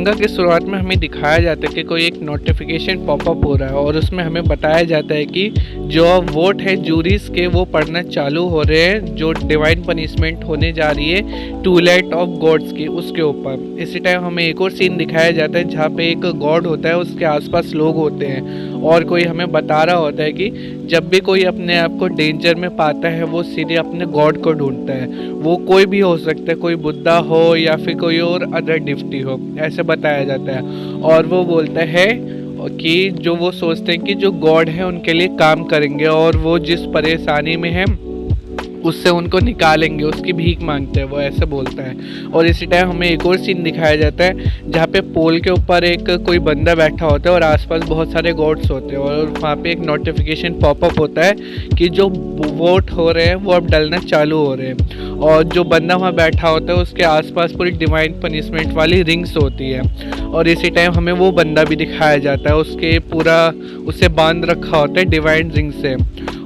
मंगा की शुरुआत में हमें दिखाया जाता है कि कोई एक नोटिफिकेशन पॉपअप हो रहा है और उसमें हमें बताया जाता है कि जो वोट है जूरीज के वो पढ़ना चालू हो रहे हैं, जो डिवाइन पनिशमेंट होने जा रही है टूलेट ऑफ गॉड्स की उसके ऊपर। इसी टाइम हमें एक और सीन दिखाया जाता है जहाँ पे एक गॉड होता है, उसके आसपास लोग होते हैं और कोई हमें बता रहा होता है कि जब भी कोई अपने आप को डेंजर में पाता है वो सीधे अपने गॉड को ढूंढता है। वो कोई भी हो सकता है, कोई बुद्धा हो या फिर कोई और अदर डिफ्टी हो, ऐसे बताया जाता है। और वो बोलता है कि जो वो सोचते हैं कि जो गॉड है उनके लिए काम करेंगे और वो जिस परेशानी में है उससे उनको निकालेंगे, उसकी भीख मांगते हैं, वो ऐसे बोलता है। और इसी टाइम हमें एक और सीन दिखाया जाता है जहाँ पे पोल के ऊपर एक कोई बंदा बैठा होता है और आसपास बहुत सारे गॉड्स होते हैं और वहाँ पे एक नोटिफिकेशन पॉपअप होता है कि जो वोट हो रहे हैं वो अब डलना चालू हो रहे हैं। और जो बंदा वहाँ बैठा होता है उसके आसपास पूरी डिवाइन पनिशमेंट वाली रिंग्स होती है। और इसी टाइम हमें वो बंदा भी दिखाया जाता है, उसके पूरा उसे बांध रखा होता है डिवाइन रिंग से।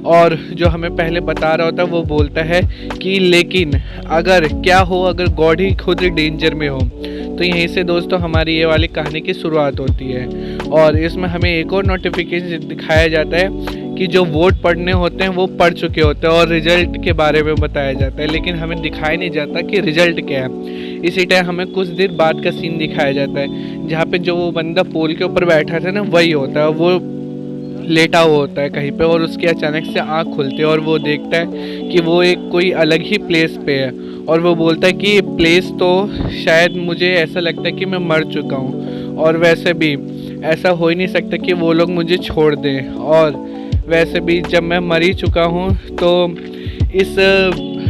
और जो हमें पहले बता रहा होता है वो बोलता है कि लेकिन अगर क्या हो, अगर गॉड ही खुद डेंजर में हो। तो यहीं से दोस्तों हमारी ये वाली कहानी की शुरुआत होती है। और इसमें हमें एक और नोटिफिकेशन दिखाया जाता है कि जो वोट पढ़ने होते हैं वो पढ़ चुके होते हैं और रिजल्ट के बारे में बताया जाता है, लेकिन हमें दिखाई नहीं जाता कि रिजल्ट क्या है। इसी टाइम हमें कुछ देर बाद का सीन दिखाया जाता है जहाँ पे जो वो बंदा पोल के ऊपर बैठा था ना वही होता है, वो लेटा हुआ होता है कहीं पे और उसकी अचानक से आँख खुलती है और वो देखता है कि वो एक कोई अलग ही प्लेस पे है। और वो बोलता है कि प्लेस तो शायद मुझे ऐसा लगता है कि मैं मर चुका हूँ और वैसे भी ऐसा हो ही नहीं सकता कि वो लोग मुझे छोड़ दें, और वैसे भी जब मैं मर ही चुका हूँ तो इस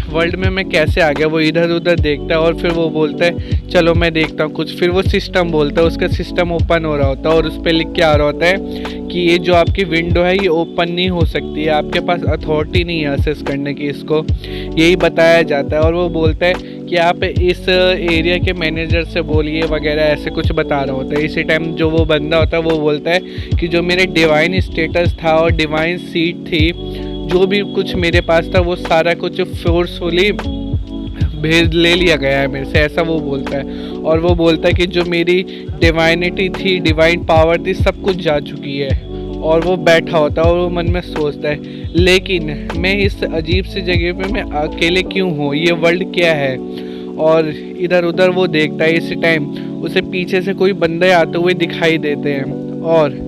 वर्ल्ड में मैं कैसे आ गया। वो इधर उधर देखता है और फिर वो बोलता है चलो मैं देखता हूँ कुछ। फिर वो सिस्टम बोलता है, उसका सिस्टम ओपन हो रहा होता है और उस पर लिख के आ रहा होता है कि ये जो आपकी विंडो है ये ओपन नहीं हो सकती है, आपके पास अथॉरिटी नहीं है असेस करने की, इसको यही बताया जाता है। और वो बोलता है कि आप इस एरिया के मैनेजर से बोलिए वगैरह, ऐसे कुछ बता रहा होता है। इसी टाइम जो वो बंदा होता है वो बोलता है कि जो मेरे डिवाइन स्टेटस था और डिवाइन सीट थी, जो भी कुछ मेरे पास था वो सारा कुछ फोर्सफुली भेज ले लिया गया है मेरे से, ऐसा वो बोलता है। और वो बोलता है कि जो मेरी डिवाइनिटी थी, डिवाइन पावर थी, सब कुछ जा चुकी है। और वो बैठा होता है और वो मन में सोचता है लेकिन मैं इस अजीब सी जगह पे मैं अकेले क्यों हूँ, ये वर्ल्ड क्या है। और इधर उधर वो देखता है। इसी टाइम उसे पीछे से कोई बंदे आते हुए दिखाई देते हैं और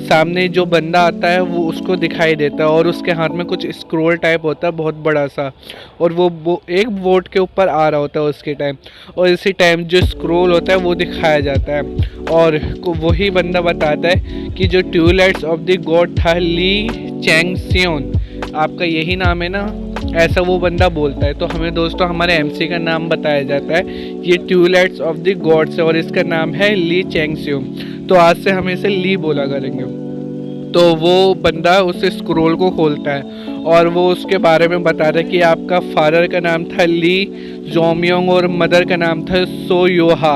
सामने जो बंदा आता है वो उसको दिखाई देता है और उसके हाथ में कुछ स्क्रोल टाइप होता है बहुत बड़ा सा, और वो एक वोट के ऊपर आ रहा होता है उसके टाइम। और इसी टाइम जो स्क्रोल होता है वो दिखाया जाता है और वही बंदा बताता है कि जो ट्यूलेट्स ऑफ द गॉड था ली चैंगसियोन, आपका यही नाम है ना, ऐसा वो बंदा बोलता है। तो हमें दोस्तों हमारे एमसी का नाम बताया जाता है, ये ट्यूलेट्स ऑफ द गॉड्स है और इसका नाम है ली चैंगसियोन। तो आज से हम इसे ली बोला करेंगे। तो वो बंदा उस स्क्रोल को खोलता है और वो उसके बारे में बताता है कि आपका फादर का नाम था ली जोमयोंग और मदर का नाम था सो योहा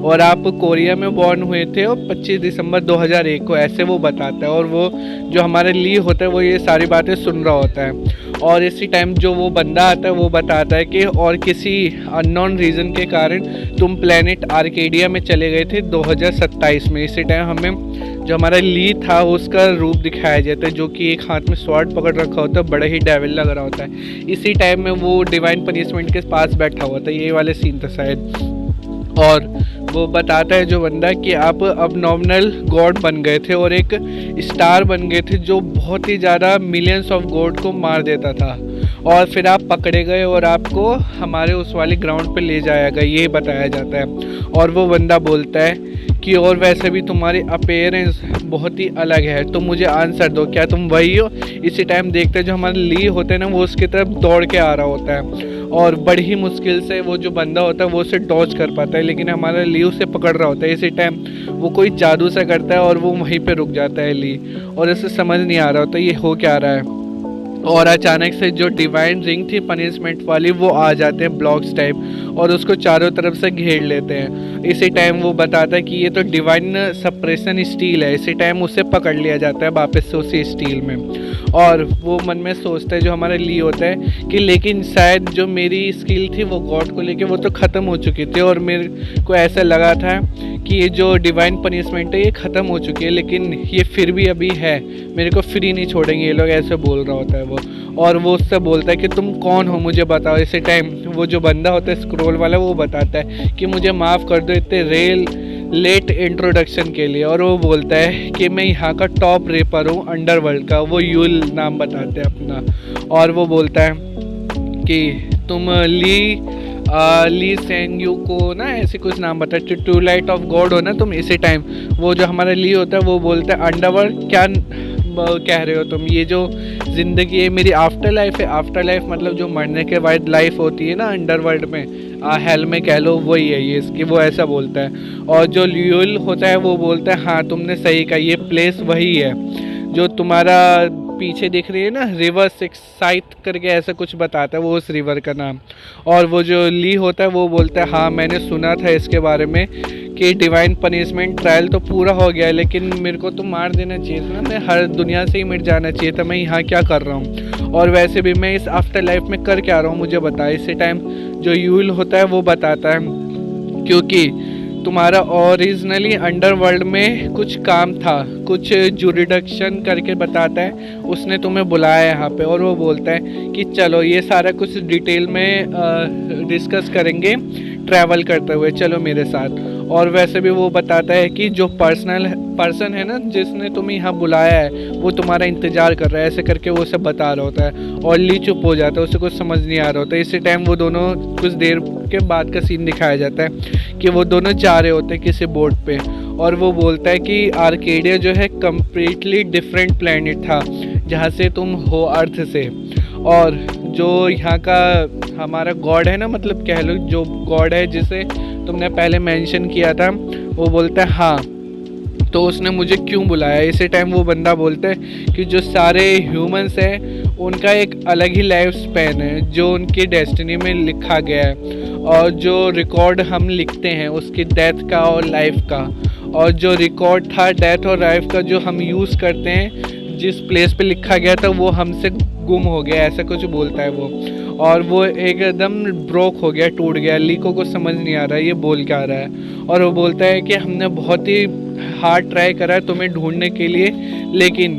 और आप कोरिया में बॉर्न हुए थे और 25 दिसंबर 2001 को, ऐसे वो बताता है। और वो जो हमारे ली होता है वो ये सारी बातें सुन रहा होता है। और इसी टाइम जो वो बंदा आता है वो बताता है कि और किसी अननोन रीज़न के कारण तुम प्लेनेट आर्केडिया में चले गए थे 2027 में। इसी टाइम हमें जो हमारा ली था उसका रूप दिखाया जाता है, जो कि एक हाथ में स्वॉर्ड पकड़ रखा होता है, बड़ा ही डेविल लग रहा होता है। इसी टाइम में वो डिवाइन पनिशमेंट के पास बैठा हुआ था, ये वाले सीन था शायद। और वो बताता है जो बंदा कि आप अब नॉमिनल गॉड बन गए थे और एक स्टार बन गए थे जो बहुत ही ज़्यादा मिलियंस ऑफ गॉड को मार देता था, और फिर आप पकड़े गए और आपको हमारे उस वाली ग्राउंड पे ले जाया गया, ये बताया जाता है। और वो बंदा बोलता है कि और वैसे भी तुम्हारी अपीयरेंस बहुत ही अलग है, तो मुझे आंसर दो, क्या तुम वही हो। इसी टाइम देखते हैं जो हमारे ली होते हैं ना वो उसकी तरफ दौड़ के आ रहा होता है और बड़ी ही मुश्किल से वो जो बंदा होता है वो उसे डॉज कर पाता है, लेकिन हमारा ली उसे पकड़ रहा होता है। इसी टाइम वो कोई जादू सा करता है और वो वहीं पे रुक जाता है ली, और इसे समझ नहीं आ रहा होता ये हो क्या रहा है। और अचानक से जो डिवाइन रिंग थी पनिशमेंट वाली वो आ जाते हैं ब्लॉक्स टाइप और उसको चारों तरफ से घेर लेते हैं। इसी टाइम वो बताता है कि ये तो डिवाइन सप्रेशन स्टील है। इसी टाइम उसे पकड़ लिया जाता है वापस से उसी स्टील में, और वो मन में सोचता है, जो हमारा ली होता है, कि लेकिन शायद जो मेरी स्किल थी वो गॉड को लेके वो तो ख़त्म हो चुकी थी, और मेरे को ऐसा लगा था कि ये जो डिवाइन पनिशमेंट है ये ख़त्म हो चुकी है, लेकिन ये फिर भी अभी है, मेरे को फ्री नहीं छोड़ेंगे ये लोग, ऐसे बोल रहा होता है वो। और वो उससे बोलता है कि तुम कौन हो, मुझे बताओ। इसी टाइम वो जो बंदा होता है स्क्रोल वाला, वो बताता है कि मुझे माफ़ कर दो इतने लेट इंट्रोडक्शन के लिए। और वो बोलता है कि मैं यहाँ का टॉप रेपर हूँ अंडरवर्ल्ड का, वो यूल नाम बताते हैं अपना। और वो बोलता है कि तुम ली सेंग यू को ना ऐसे कुछ नाम बताते, टू लाइट ऑफ गॉड हो ना तुम। इसी टाइम वो जो हमारा ली होता है वो बोलता है अंडरवर्ल्ड क्या कह रहे हो तुम, ये जो ज़िंदगी है मेरी आफ्टर लाइफ है। आफ्टर लाइफ मतलब जो मरने के बाद लाइफ होती है ना अंडरवर्ल्ड में, हेल में कह लो, वही है ये इसकी, वो ऐसा बोलता है। और जो ल्यूल होता है वो बोलता है हाँ तुमने सही कहा, ये प्लेस वही है जो तुम्हारा पीछे दिख रही है ना, रिवर सिक्स साइथ करके ऐसा कुछ बताता है वो उस रिवर का नाम। और वो जो ली होता है वो बोलता है हाँ मैंने सुना था इसके बारे में कि डिवाइन पनिशमेंट ट्रायल तो पूरा हो गया है, लेकिन मेरे को तो मार देना चाहिए था ना, मैं हर दुनिया से ही मिट जाना चाहिए था, मैं यहाँ क्या कर रहा हूँ, और वैसे भी मैं इस आफ्टर लाइफ में कर क्या रहा हूँ मुझे बता। इसी टाइम जो यूल होता है वो बताता है क्योंकि तुम्हारा ओरिजिनली अंडरवर्ल्ड में कुछ काम था, कुछ जुरिडक्शन करके बताता है, उसने तुम्हें बुलाया है यहाँ पे। और वो बोलता है कि चलो ये सारा कुछ डिटेल में डिस्कस करेंगे ट्रैवल करते हुए, चलो मेरे साथ। और वैसे भी वो बताता है कि जो पर्सन है ना जिसने तुम्हें यहाँ बुलाया है वो तुम्हारा इंतज़ार कर रहा है, ऐसे करके वो सब बता रहा होता है। और ली चुप हो जाता है, उसे कुछ समझ नहीं आ रहा होता। इसी टाइम वो दोनों कुछ देर के बाद का सीन दिखाया जाता है कि वो दोनों जा रहे होते हैं किसी बोट पे। और वो बोलता है कि आर्केडिया जो है कम्प्लीटली डिफरेंट प्लेनेट था जहाँ से तुम हो अर्थ से, और जो यहाँ का हमारा गॉड है ना, मतलब कह लो जो गॉड है जिसे तुमने पहले मेंशन किया था, वो बोलता है हाँ तो उसने मुझे क्यों बुलाया। इसी टाइम वो बंदा बोलता है कि जो सारे ह्यूमंस हैं उनका एक अलग ही लाइफ स्पैन है जो उनकी डेस्टिनी में लिखा गया है, और जो रिकॉर्ड हम लिखते हैं उसकी डेथ का और लाइफ का, और जो रिकॉर्ड था डेथ और लाइफ का जो हम यूज़ करते हैं जिस प्लेस पे लिखा गया था वो हमसे गुम हो गया, ऐसा कुछ बोलता है वो। और वो एकदम ब्रोक हो गया, टूट गया। लीको को समझ नहीं आ रहा है ये बोल क्या रहा है। और वो बोलता है कि हमने बहुत ही हार्ड ट्राई करा तुम्हें ढूंढने के लिए, लेकिन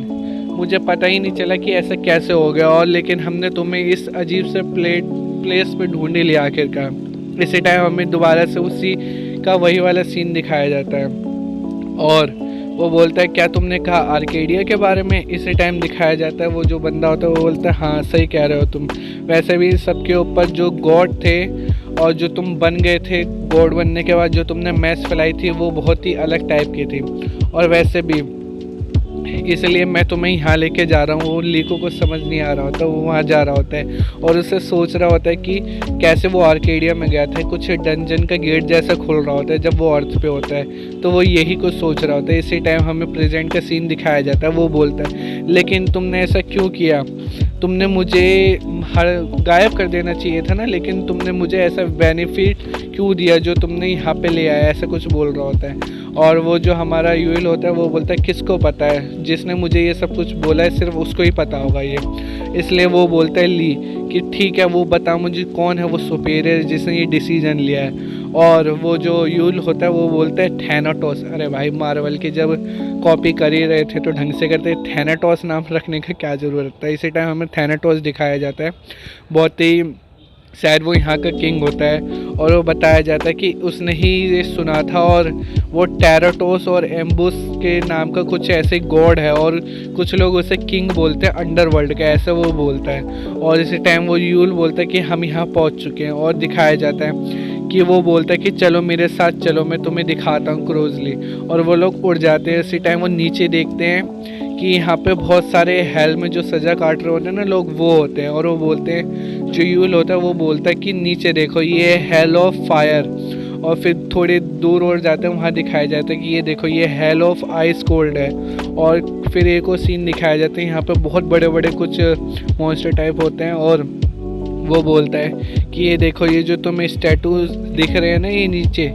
मुझे पता ही नहीं चला कि ऐसा कैसे हो गया, और लेकिन हमने तुम्हें इस अजीब से प्लेस पे ढूंढ ही लिया आखिरकार। इसी टाइम हमें दोबारा से उसी का वही वाला सीन दिखाया जाता है। और वो बोलता है क्या तुमने कहा आर्केडिया के बारे में। इसी टाइम दिखाया जाता है वो जो बंदा होता है वो बोलता है हाँ सही कह रहे हो तुम, वैसे भी सबके ऊपर जो गॉड थे और जो तुम बन गए थे गॉड बनने के बाद जो तुमने मैस फैलाई थी वो बहुत ही अलग टाइप की थी, और वैसे भी इसलिए मैं तुम्हें यहाँ लेके जा रहा हूँ। वो लीको को समझ नहीं आ रहा होता, वो वहाँ जा रहा होता है और उससे सोच रहा होता है कि कैसे वो आर्केडिया में गया था, कुछ डंजन का गेट जैसा खुल रहा होता है जब वो अर्थ पे होता है, तो वो यही कुछ सोच रहा होता है। इसी टाइम हमें प्रेजेंट का सीन दिखाया जाता है। वो बोलता है लेकिन तुमने ऐसा क्यों किया, तुमने मुझे गायब कर देना चाहिए था ना, लेकिन तुमने मुझे ऐसा बेनिफिट क्यों दिया जो तुमने यहाँ पे ले आया, ऐसा कुछ बोल रहा होता है। और वो जो हमारा यूएल होता है वो बोलता है किसको पता है, जिसने मुझे ये सब कुछ बोला है सिर्फ उसको ही पता होगा ये। इसलिए वो बोलता है ली कि ठीक है वो बता मुझे कौन है वो सुपीरियर जिसने ये डिसीजन लिया है। और वो जो यूल होता है वो बोलता है थैनाटोस। अरे भाई मार्वल की जब कॉपी कर ही रहे थे तो ढंग से करते, थैनाटोस नाम रखने का क्या ज़रूरत था। इसी टाइम हमें थैनाटोस दिखाया जाता है, बहुत ही शायद वो यहाँ का किंग होता है, और वो बताया जाता है कि उसने ही ये सुना था, और वो टेराटोस और एम्बुस के नाम का कुछ ऐसे गॉड है, और कुछ लोग उसे किंग बोलते हैं अंडरवर्ल्ड का, ऐसा वो बोलता है। और इसी टाइम वो यूल बोलता है कि हम यहाँ पहुँच चुके हैं, और दिखाया जाता है कि वो बोलता है कि चलो मेरे साथ चलो मैं तुम्हें दिखाता हूँ क्रोजली, और वो लोग उड़ जाते हैं। इसी टाइम वो नीचे देखते हैं कि यहाँ पे बहुत सारे हेल में जो सज़ा काट रहे होते हैं ना लोग, वो होते हैं। और वो बोलते हैं, जो यूल होता है वो बोलता है कि नीचे देखो ये हेल ऑफ फायर, और फिर थोड़ी दूर और जाते हैं वहाँ दिखाया जाता है कि ये देखो ये हेल ऑफ आइस कोल्ड है। और फिर एक और सीन दिखाया जाता है, यहाँ पे बहुत बड़े बड़े कुछ मॉन्स्टर टाइप होते हैं, और वो बोलता है कि ये देखो ये जो तुम्हें स्टैटूज दिख रहे हैं ना ये नीचे,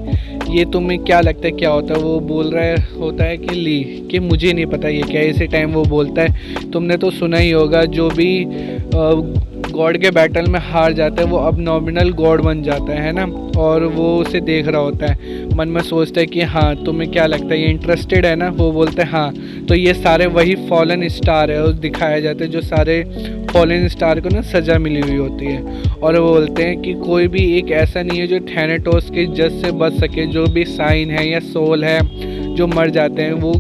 ये तुम्हें क्या लगता है क्या होता है? वो बोल रहा होता है कि ली कि मुझे नहीं पता ये क्या है। इसी टाइम वो बोलता है तुमने तो सुना ही होगा जो भी गॉड के बैटल में हार जाता है वो अब नॉमिनल गॉड बन जाता है ना। और वो उसे देख रहा होता है, मन में सोचता है कि हाँ तुम्हें क्या लगता है ये इंटरेस्टेड है ना। वो बोलते हैं हाँ। तो ये सारे वही फॉलन स्टार है, उस दिखाया जाता है जो सारे फॉलन स्टार को ना सज़ा मिली हुई होती है। और वो बोलते हैं कि कोई भी एक ऐसा नहीं है जो थैनेटोस के जज से बच सके। जो भी साइन है या सोल है जो मर जाते हैं वो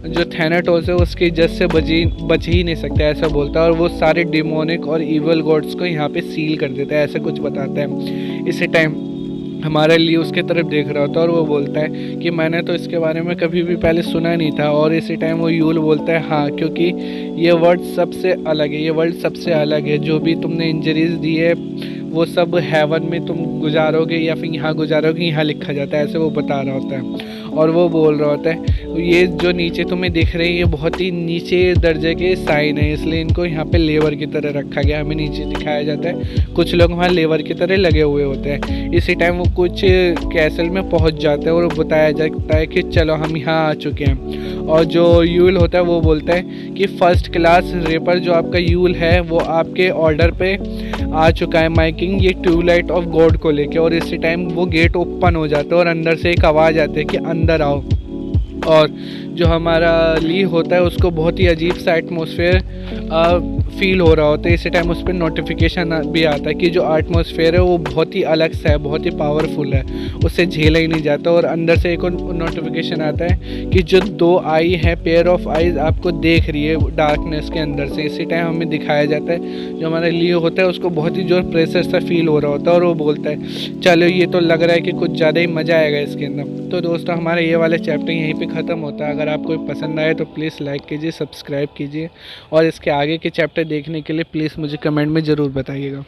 जो थैनेटोस है उसके जज से बच ही नहीं सकता, ऐसा बोलता है। और वो सारे डिमोनिक और इवल गॉड्स को यहाँ पे सील कर देता है, ऐसा कुछ बताता है। इसी टाइम हमारा ली उसके तरफ देख रहा होता है और वो बोलता है कि मैंने तो इसके बारे में कभी भी पहले सुना नहीं था। और इसी टाइम वो यूल बोलता है हाँ, क्योंकि ये वर्ल्ड सबसे अलग है, ये वर्ल्ड सबसे अलग है। जो भी तुमने इंजरीज दी है वो सब हेवन में तुम गुजारोगे या फिर यहाँ गुजारोगे, यहाँ लिखा जाता है, ऐसे वो बता रहा होता है। और वो बोल रहा होता है ये जो नीचे तुम्हें दिख रहे हैं ये बहुत ही नीचे दर्जे के साइन है, इसलिए इनको यहाँ पे लेबर की तरह रखा गया। हमें नीचे दिखाया जाता है कुछ लोग वहाँ लेबर की तरह लगे हुए होते हैं। इसी टाइम वो कुछ कैसल में पहुँच जाते हैं और बताया जाता है कि चलो हम यहाँ आ चुके हैं। और जो यूल होता है वो बोलता है कि फर्स्ट क्लास रेपर जो आपका यूल है वो आपके ऑर्डर पे आ चुका है माइकिंग ये ट्यूबलाइट ऑफ गॉड को लेके। और इसी टाइम वो गेट ओपन हो जाता है और अंदर से एक आवाज़ आती है कि अंदर आओ। और जो हमारा ली होता है उसको बहुत ही अजीब सा एटमॉस्फेयर फील हो रहा होता है। इसी टाइम उस पर नोटिफिकेशन भी आता है कि जो एटमॉस्फेयर है वो बहुत ही अलग सा है, बहुत ही पावरफुल है, उससे झेला ही नहीं जाता। और अंदर से एक और नोटिफिकेशन आता है कि जो 2 आई है, पेयर ऑफ आईज आपको देख रही है डार्कनेस के अंदर से। इसी टाइम हमें दिखाया जाता है जो हमारा ली होता है उसको बहुत ही जोर प्रेशर सा फील हो रहा होता है। और वो बोलता है चलो ये तो लग रहा है कि कुछ ज़्यादा ही मज़ा आएगा इसके अंदर। तो दोस्तों हमारा ये वाला चैप्टर यहीं पे ख़त्म होता है। अगर आपको पसंद आए तो प्लीज़ लाइक कीजिए, सब्सक्राइब कीजिए और इसके आगे के चैप्टर देखने के लिए प्लीज़ मुझे कमेंट में ज़रूर बताइएगा।